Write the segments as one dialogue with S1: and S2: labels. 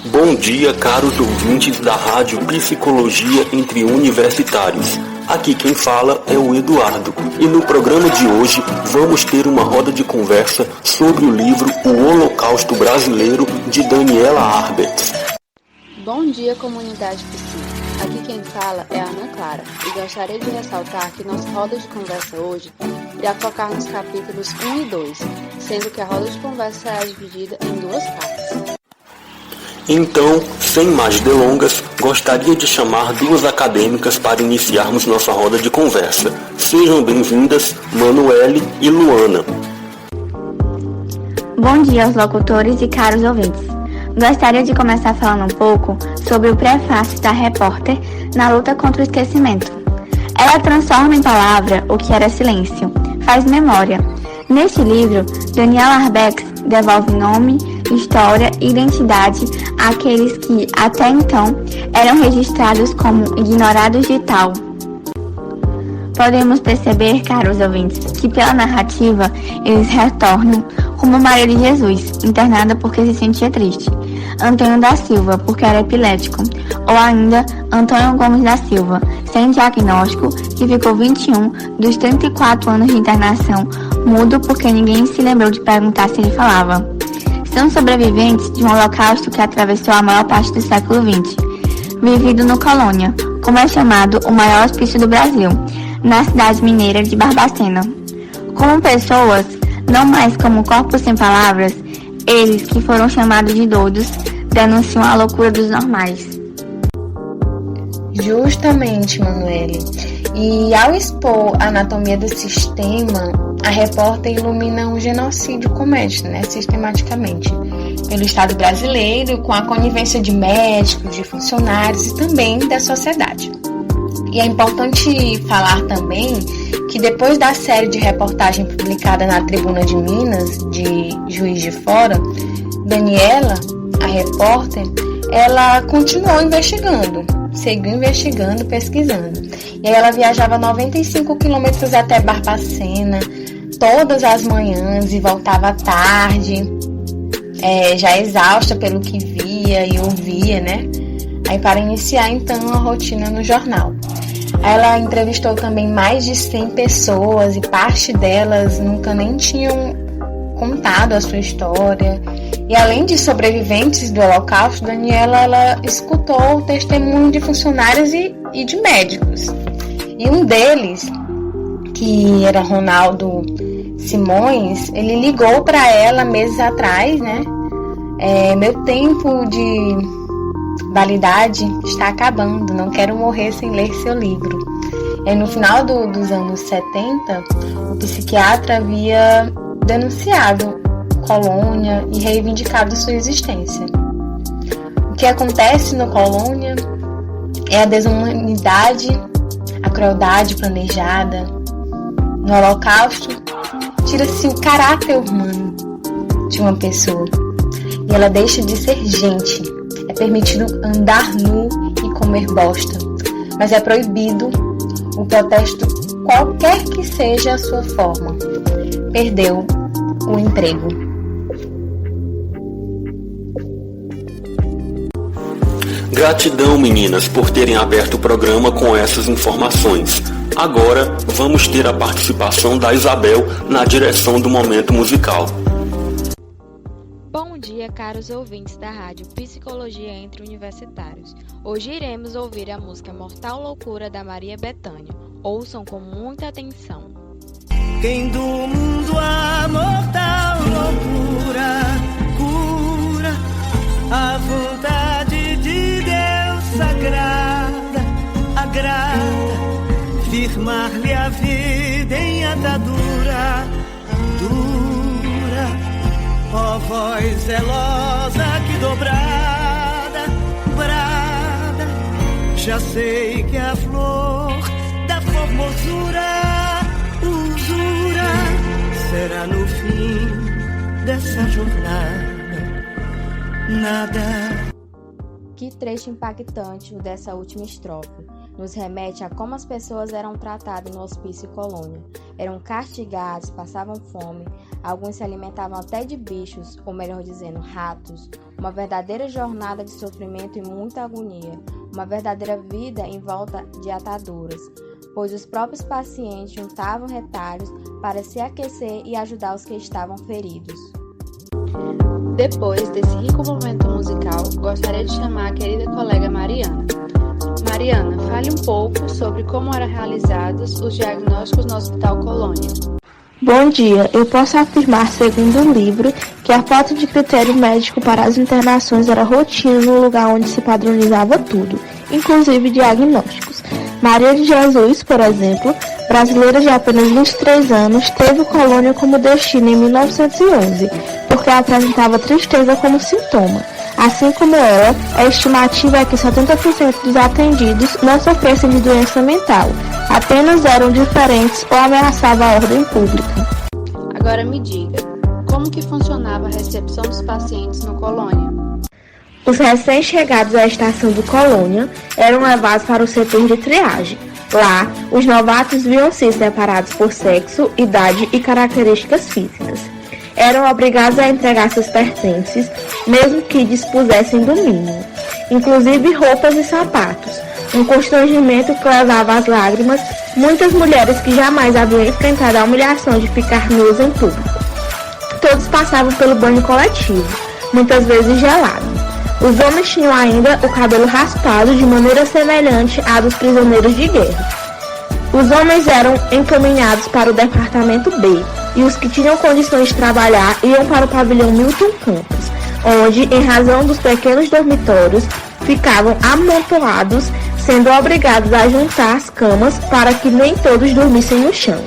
S1: Bom dia, caros ouvintes da Rádio Psicologia entre Universitários. Aqui quem fala é o Eduardo. E no programa de hoje vamos ter uma roda de conversa sobre o livro O Holocausto Brasileiro, de Daniela Arbex.
S2: Bom dia, comunidade Psi. Aqui quem fala é a Ana Clara e gostaria de ressaltar que nossa roda de conversa hoje irá focar nos capítulos 1 e 2, sendo que a roda de conversa será dividida em duas partes.
S1: Então, sem mais delongas, gostaria de chamar duas acadêmicas para iniciarmos nossa roda de conversa. Sejam bem-vindas, Manuele e Luana.
S3: Bom dia aos locutores e caros ouvintes. Gostaria de começar falando um pouco sobre o prefácio da repórter na luta contra o esquecimento. Ela transforma em palavra o que era silêncio, faz memória. Neste livro, Daniela Arbex devolve nome, história e identidade àqueles que, até então, eram registrados como ignorados de tal. Podemos perceber, caros ouvintes, que pela narrativa eles retornam rumo Maria de Jesus, internada porque se sentia triste, Antônio da Silva, porque era epilético, ou ainda Antônio Gomes da Silva, sem diagnóstico, que ficou 21 dos 34 anos de internação, mudo porque ninguém se lembrou de perguntar se ele falava. São sobreviventes de um holocausto que atravessou a maior parte do século XX, vivido no Colônia, como é chamado o maior hospício do Brasil, na cidade mineira de Barbacena. Como pessoas, não mais como corpos sem palavras, eles que foram chamados de doidos denunciam a loucura dos normais.
S4: Justamente, Manuele. E ao expor a anatomia do sistema, a repórter ilumina um genocídio cometido, sistematicamente, pelo Estado brasileiro, com a conivência de médicos, de funcionários e também da sociedade. E é importante falar também que depois da série de reportagem publicada na Tribuna de Minas, de Juiz de Fora, Daniela, a repórter, ela continuou investigando, seguiu investigando, pesquisando. E aí ela viajava 95 quilômetros até Barbacena, todas as manhãs e voltava à tarde, já exausta pelo que via e ouvia, Aí para iniciar então a rotina no jornal. Ela entrevistou também mais de 100 pessoas e parte delas nunca nem tinham contado a sua história. E além de sobreviventes do Holocausto, Daniela ela escutou o testemunho de funcionários e de médicos. E um deles, que era Ronaldo Simões, ele ligou para ela meses atrás, meu tempo de validade está acabando, não quero morrer sem ler seu livro. E no final dos anos 70, o psiquiatra havia denunciado Colônia e reivindicado sua existência. O que acontece no Colônia é a desumanidade, a crueldade planejada. No Holocausto, tira-se o caráter humano de uma pessoa e ela deixa de ser gente. É permitido andar nu e comer bosta, mas é proibido o protesto qualquer que seja a sua forma. Perdeu o emprego.
S1: Gratidão, meninas, por terem aberto o programa com essas informações. Agora vamos ter a participação da Isabel na direção do momento musical.
S5: Bom dia, caros ouvintes da Rádio Psicologia entre Universitários. Hoje iremos ouvir a música Mortal Loucura da Maria Bethânia. Ouçam com muita atenção.
S6: Quem do mundo a mortal loucura cura a vontade de Deus sagrada, agrada firmar-lhe a vida em atadura dura. Ó voz zelosa que dobrada, brada, já sei que a flor da formosura, usura, será no fim dessa jornada, nada.
S2: Que trecho impactante o dessa última estrofe.
S5: nos remete a como as pessoas eram tratadas no Hospício Colônia. Eram castigados, passavam fome, alguns se alimentavam até de bichos, ou melhor dizendo, ratos. Uma verdadeira jornada de sofrimento e muita agonia, uma verdadeira vida em volta de ataduras, pois os próprios pacientes juntavam retalhos para se aquecer e ajudar os que estavam feridos.
S2: Depois desse rico momento musical, gostaria de chamar a querida colega Mariana. Mariana, fale um pouco sobre como eram realizados os diagnósticos no Hospital Colônia.
S7: Bom dia, eu posso afirmar, segundo o livro, que a falta de critério médico para as internações era rotina no lugar onde se padronizava tudo, inclusive diagnósticos. Maria de Jesus, por exemplo, brasileira de apenas 23 anos, teve Colônia como destino em 1911, porque apresentava tristeza como sintoma. Assim como ela, a estimativa é que 70% dos atendidos não sofressem de doença mental, apenas eram diferentes ou ameaçavam a ordem pública.
S2: Agora me diga, como que funcionava a recepção dos pacientes no Colônia?
S7: Os recém-chegados à estação do Colônia eram levados para o setor de triagem. Lá, os novatos viam-se separados por sexo, idade e características físicas. Eram obrigados a entregar seus pertences, mesmo que dispusessem do mínimo, inclusive roupas e sapatos, um constrangimento que levava às lágrimas muitas mulheres que jamais haviam enfrentado a humilhação de ficar nuas em público. Todos passavam pelo banho coletivo, muitas vezes gelado. Os homens tinham ainda o cabelo raspado de maneira semelhante à dos prisioneiros de guerra. Os homens eram encaminhados para o departamento B e os que tinham condições de trabalhar iam para o pavilhão Milton Campos, onde, em razão dos pequenos dormitórios, ficavam amontoados, sendo obrigados a juntar as camas para que nem todos dormissem no chão.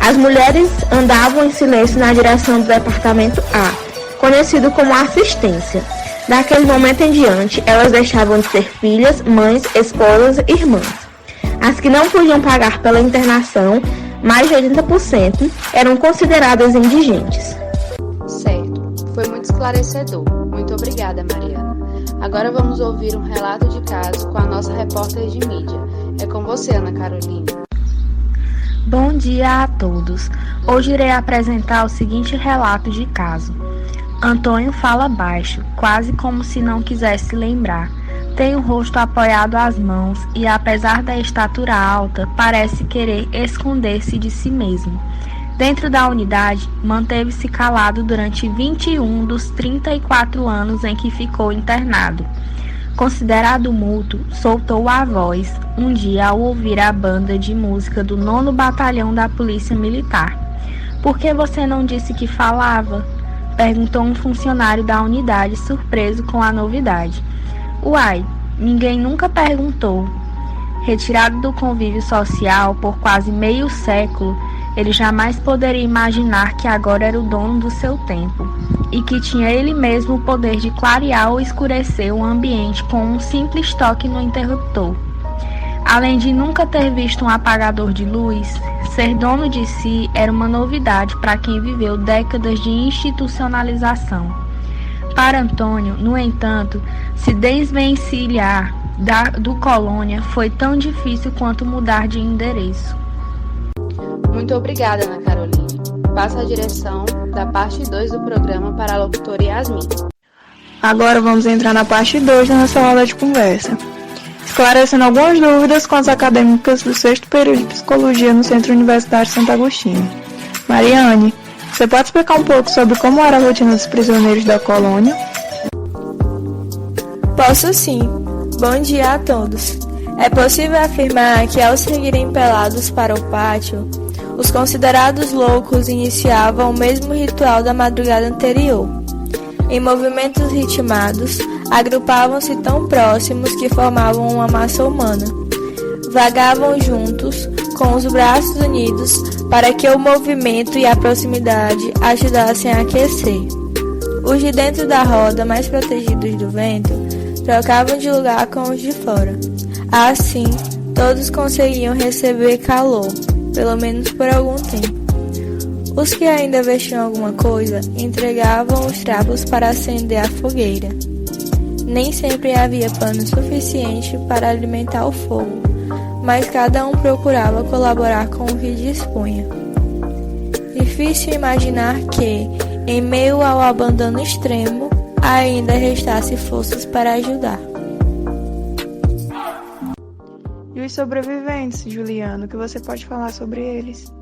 S7: As mulheres andavam em silêncio na direção do departamento A, conhecido como assistência. Daquele momento em diante, elas deixavam de ser filhas, mães, esposas e irmãs. As que não podiam pagar pela internação, mais de 80%, eram consideradas indigentes.
S2: Certo, foi muito esclarecedor. Muito obrigada, Mariana. Agora vamos ouvir um relato de caso com a nossa repórter de mídia. É com você, Ana Carolina.
S8: Bom dia a todos. Hoje irei apresentar o seguinte relato de caso. Antônio fala baixo, quase como se não quisesse lembrar. Tem o rosto apoiado às mãos e, apesar da estatura alta, parece querer esconder-se de si mesmo. Dentro da unidade, manteve-se calado durante 21 dos 34 anos em que ficou internado. Considerado mútuo, soltou a voz um dia ao ouvir a banda de música do 9º Batalhão da Polícia Militar. "Por que você não disse que falava?" perguntou um funcionário da unidade, surpreso com a novidade. "Uai, ninguém nunca perguntou." Retirado do convívio social por quase meio século, ele jamais poderia imaginar que agora era o dono do seu tempo e que tinha ele mesmo o poder de clarear ou escurecer o ambiente com um simples toque no interruptor. Além de nunca ter visto um apagador de luz, ser dono de si era uma novidade para quem viveu décadas de institucionalização. Para Antônio, no entanto, se desvencilhar do Colônia foi tão difícil quanto mudar de endereço.
S2: Muito obrigada, Ana Carolina. Passo a direção da parte 2 do programa para a locutora Yasmin.
S9: Agora vamos entrar na parte 2 da nossa roda de conversa, esclarecendo algumas dúvidas com as acadêmicas do 6º período de Psicologia no Centro Universitário Santo Agostinho. Mariane, você pode explicar um pouco sobre como era a rotina dos prisioneiros da colônia?
S10: Posso sim. Bom dia a todos. É possível afirmar que, ao seguirem pelados para o pátio, os considerados loucos iniciavam o mesmo ritual da madrugada anterior. Em movimentos ritmados, agrupavam-se tão próximos que formavam uma massa humana. Vagavam juntos, com os braços unidos, para que o movimento e a proximidade ajudassem a aquecer. Os de dentro da roda, mais protegidos do vento, trocavam de lugar com os de fora. Assim, todos conseguiam receber calor, pelo menos por algum tempo. Os que ainda vestiam alguma coisa entregavam os trapos para acender a fogueira. Nem sempre havia pano suficiente para alimentar o fogo, mas cada um procurava colaborar com o que dispunha. Difícil imaginar que, em meio ao abandono extremo, ainda restasse forças para ajudar.
S9: E os sobreviventes, Juliano, o que você pode falar sobre eles?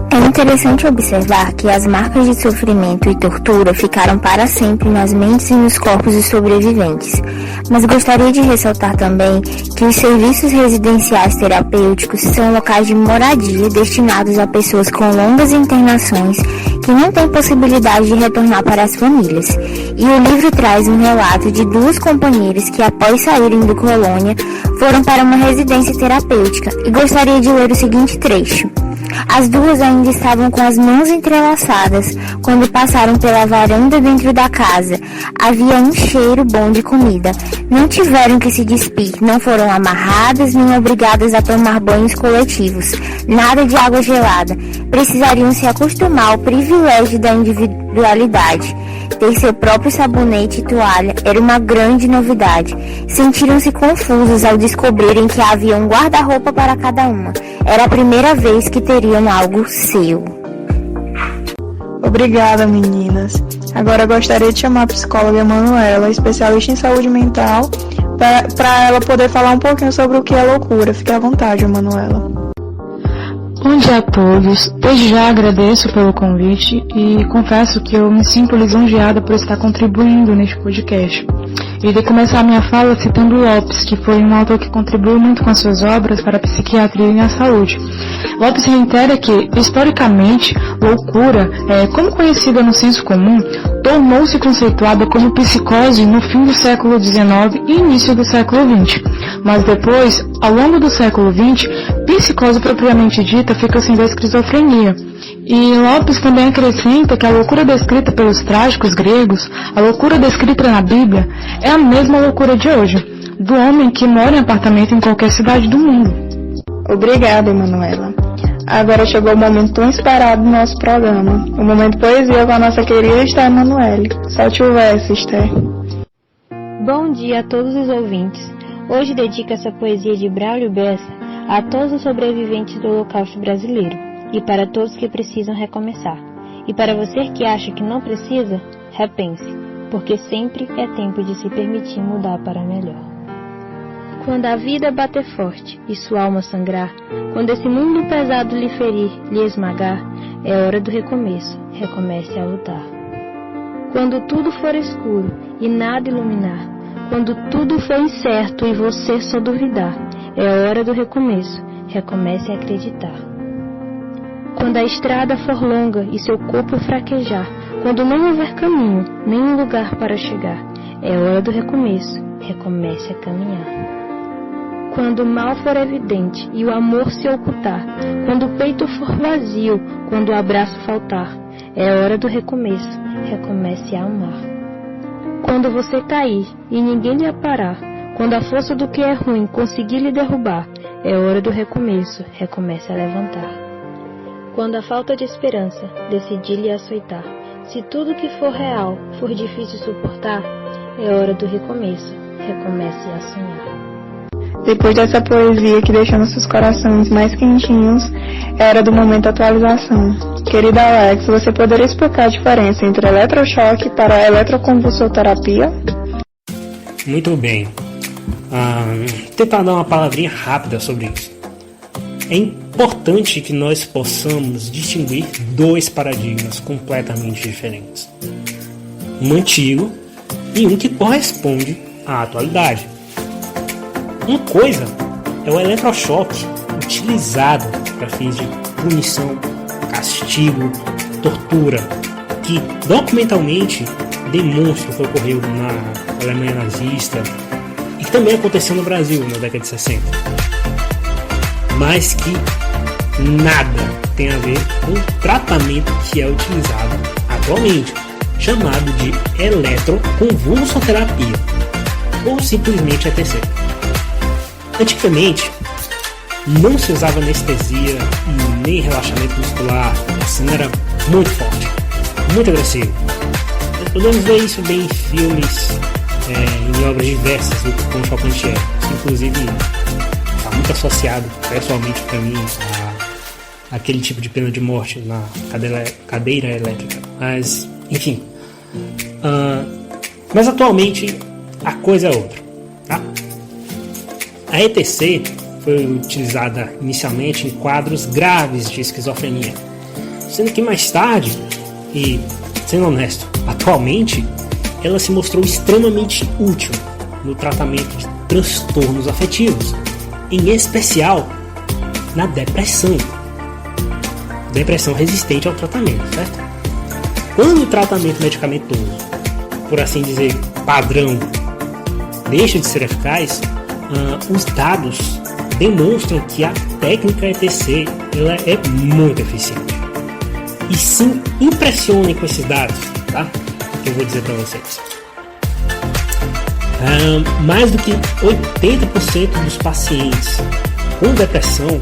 S3: É interessante observar que as marcas de sofrimento e tortura ficaram para sempre nas mentes e nos corpos dos sobreviventes. Mas gostaria de ressaltar também que os serviços residenciais terapêuticos são locais de moradia destinados a pessoas com longas internações que não têm possibilidade de retornar para as famílias. E o livro traz um relato de 2 companheiras que, após saírem do Colônia, foram para uma residência terapêutica, e gostaria de ler o seguinte trecho. As 2 ainda estavam com as mãos entrelaçadas quando passaram pela varanda dentro da casa. Havia um cheiro bom de comida. Não tiveram que se despir, não foram amarradas nem obrigadas a tomar banhos coletivos. Nada de água gelada. Precisariam se acostumar ao privilégio da individualidade. Ter seu próprio sabonete e toalha era uma grande novidade. Sentiram-se confusos ao descobrirem que havia um guarda-roupa para cada uma. Era a primeira vez que teriam algo seu.
S9: Obrigada, meninas. Agora eu gostaria de chamar a psicóloga Emanuela, especialista em saúde mental, para ela poder falar um pouquinho sobre o que é loucura. Fique à vontade, Emanuela.
S11: Bom dia a todos. Desde já agradeço pelo convite e confesso que eu me sinto lisonjeada por estar contribuindo neste podcast. Irei começar minha fala citando Lopes, que foi um autor que contribuiu muito com as suas obras para a psiquiatria e a saúde. Lopes reitera que, historicamente, loucura, como conhecida no senso comum, tornou-se conceituada como psicose no fim do século XIX e início do século XX. Mas depois, ao longo do século XX, psicose propriamente dita fica sendo a esquizofrenia. E Lopes também acrescenta que a loucura descrita pelos trágicos gregos, a loucura descrita na Bíblia, é a mesma loucura de hoje, do homem que mora em apartamento em qualquer cidade do mundo.
S9: Obrigada, Emanuela. Agora chegou o momento tão esperado do nosso programa, o Momento Poesia com a nossa querida Esther Emanuele. Solte o verso, Esther.
S12: Bom dia a todos os ouvintes. Hoje dedico essa poesia de Braulio Bessa a todos os sobreviventes do Holocausto brasileiro e para todos que precisam recomeçar. E para você que acha que não precisa, repense, porque sempre é tempo de se permitir mudar para melhor. Quando a vida bater forte e sua alma sangrar, quando esse mundo pesado lhe ferir, lhe esmagar, é hora do recomeço, recomece a lutar. Quando tudo for escuro e nada iluminar, quando tudo for incerto e você só duvidar, é hora do recomeço, recomece a acreditar. Quando a estrada for longa e seu corpo fraquejar, quando não houver caminho, nem um lugar para chegar, é hora do recomeço, recomece a caminhar. Quando o mal for evidente e o amor se ocultar, quando o peito for vazio, quando o abraço faltar, é hora do recomeço, recomece a amar. Quando você cair e ninguém lhe aparar, quando a força do que é ruim conseguir lhe derrubar, é hora do recomeço, recomece a levantar. Quando a falta de esperança decidir lhe açoitar, se tudo que for real for difícil suportar, é hora do recomeço, recomece a sonhar.
S9: Depois dessa poesia que deixou nossos corações mais quentinhos, é hora do momento atualização. Querida Alex, você poderia explicar a diferença entre eletrochoque para eletroconvulsoterapia?
S13: Muito bem. Tentar dar uma palavrinha rápida sobre isso. É importante que nós possamos distinguir 2 paradigmas completamente diferentes. Um antigo e um que corresponde à atualidade. Uma coisa é o eletrochoque utilizado para fins de punição, castigo, tortura, que documentalmente demonstra o que ocorreu na Alemanha nazista e que também aconteceu no Brasil na década de 60. Mas que nada tem a ver com o tratamento que é utilizado atualmente, chamado de eletroconvulsoterapia, ou simplesmente ETC. Antigamente, não se usava anestesia e nem relaxamento muscular, assim era muito forte, muito agressivo. Nós podemos ver isso bem em filmes, em obras diversas, como Chopin, inclusive muito associado pessoalmente para mim aquele tipo de pena de morte na cadeira elétrica. Mas, enfim. Mas atualmente a coisa é outra. Tá? A ETC foi utilizada inicialmente em quadros graves de esquizofrenia, sendo que mais tarde, e sendo honesto, atualmente, ela se mostrou extremamente útil no tratamento de transtornos afetivos, em especial na depressão resistente ao tratamento, certo? Quando o tratamento medicamentoso, por assim dizer, padrão, deixa de ser eficaz, os dados demonstram que a técnica ETC ela é muito eficiente. E sim, impressionem com esses dados, tá? Que eu vou dizer para vocês. Mais do que 80% dos pacientes com depressão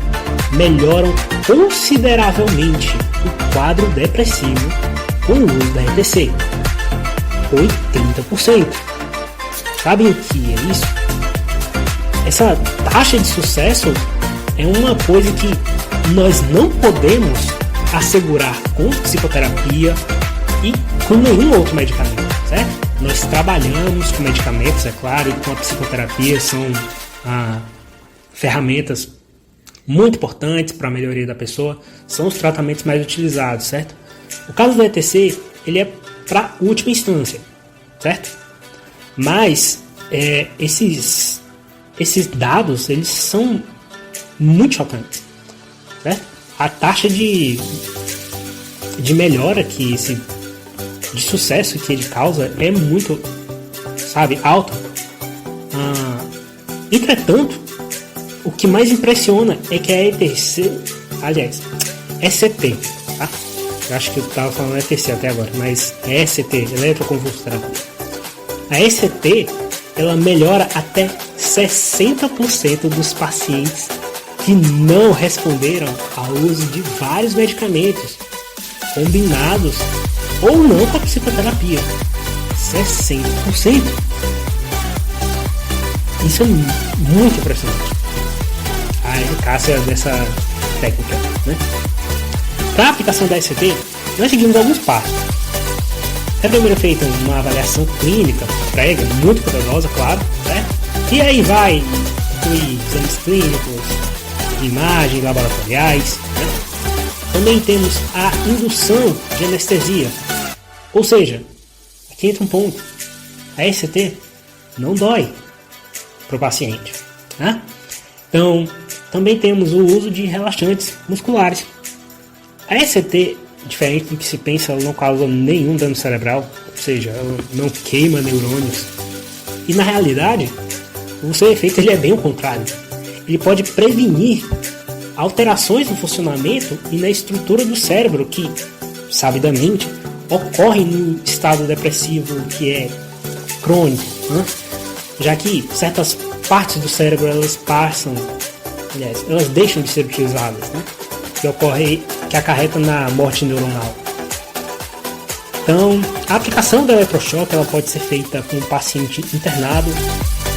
S13: melhoram consideravelmente o quadro depressivo com o uso da ETC. 80%. Sabem o que é isso? Essa taxa de sucesso é uma coisa que nós não podemos assegurar com psicoterapia e com nenhum outro medicamento, certo? Nós trabalhamos com medicamentos, é claro, e com a psicoterapia são ferramentas muito importantes para a melhoria da pessoa, são os tratamentos mais utilizados, certo? O caso do ETC, ele é para última instância, certo? Mas esses dados, eles são muito chocantes, certo? A taxa de melhora de sucesso que ele causa é muito, alta. Entretanto, o que mais impressiona é que a ETC, aliás, ECT, tá? Eu acho que eu estava falando ETC até agora, mas é ECT, eletroconvulsoterapia. A ECT, ela melhora até 60% dos pacientes que não responderam ao uso de vários medicamentos combinados ou não com a psicoterapia. 60%. Isso é muito impressionante. A eficácia dessa técnica, né? Para a aplicação da ECT, nós seguimos alguns passos. É primeiro feita uma avaliação clínica prévia, muito cuidadosa, claro, né? E aí vai incluir exames clínicos, imagens laboratoriais, né? Também temos a indução de anestesia, ou seja, aqui entra um ponto, a ECT não dói para o paciente, né? Então, também temos o uso de relaxantes musculares. A ECT, diferente do que se pensa, ela não causa nenhum dano cerebral, ou seja, ela não queima neurônios. E na realidade, o seu efeito ele é bem o contrário. Ele pode prevenir alterações no funcionamento e na estrutura do cérebro que, sabidamente, ocorrem no estado depressivo que é crônico, né? Já que certas partes do cérebro elas deixam de ser utilizadas, né? Que acarreta na morte neuronal. Então, a aplicação da eletrochoque ela pode ser feita com um paciente internado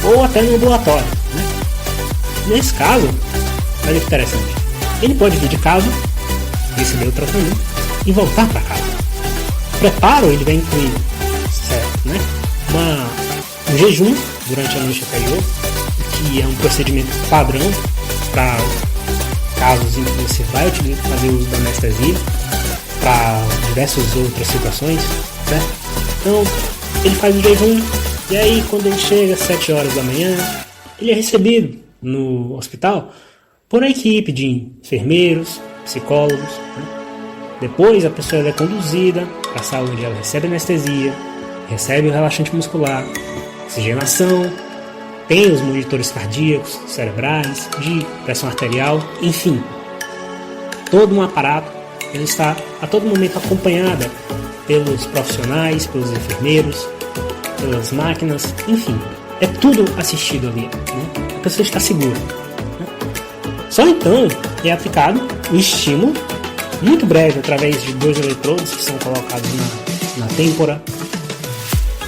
S13: ou até no ambulatório, né? Nesse caso, olha que interessante, ele pode vir de casa, receber o tratamento e voltar para casa. O preparo ele vai incluir, certo, né? Um jejum durante a noite anterior, que é um procedimento padrão para casos em que você vai fazer uso da anestesia para diversas outras situações, né? Então, ele faz o jejum e aí quando ele chega às 7 horas da manhã, ele é recebido no hospital por uma equipe de enfermeiros, psicólogos, né? Depois a pessoa é conduzida para a sala onde ela recebe anestesia, recebe o relaxante muscular, oxigenação, tem os monitores cardíacos, cerebrais, de pressão arterial, enfim. Todo um aparato, ele está a todo momento acompanhada pelos profissionais, pelos enfermeiros, pelas máquinas, enfim. É tudo assistido ali, né? A pessoa está segura, né? Só então é aplicado o estímulo, muito breve, através de 2 eletrodos que são colocados na têmpora,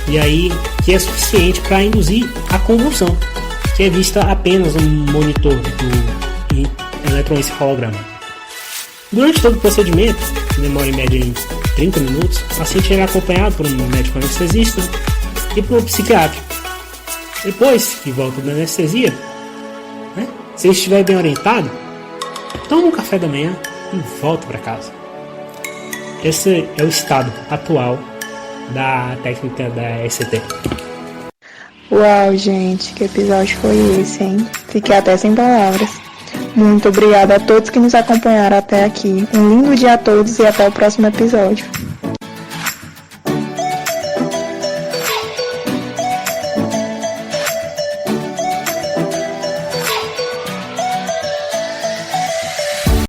S13: e aí que é suficiente para induzir a convulsão. que é vista apenas no monitor do eletroencefalograma. Durante todo o procedimento, que demora em média em 30 minutos, o paciente irá acompanhado por um médico anestesista e por um psiquiatra. Depois que volta da anestesia, se ele estiver bem orientado, toma um café da manhã e volta para casa. Esse é o estado atual da técnica da ECT.
S9: Uau, gente, que episódio foi esse, hein? Fiquei até sem palavras. Muito obrigada a todos que nos acompanharam até aqui. Um lindo dia a todos e até o próximo episódio.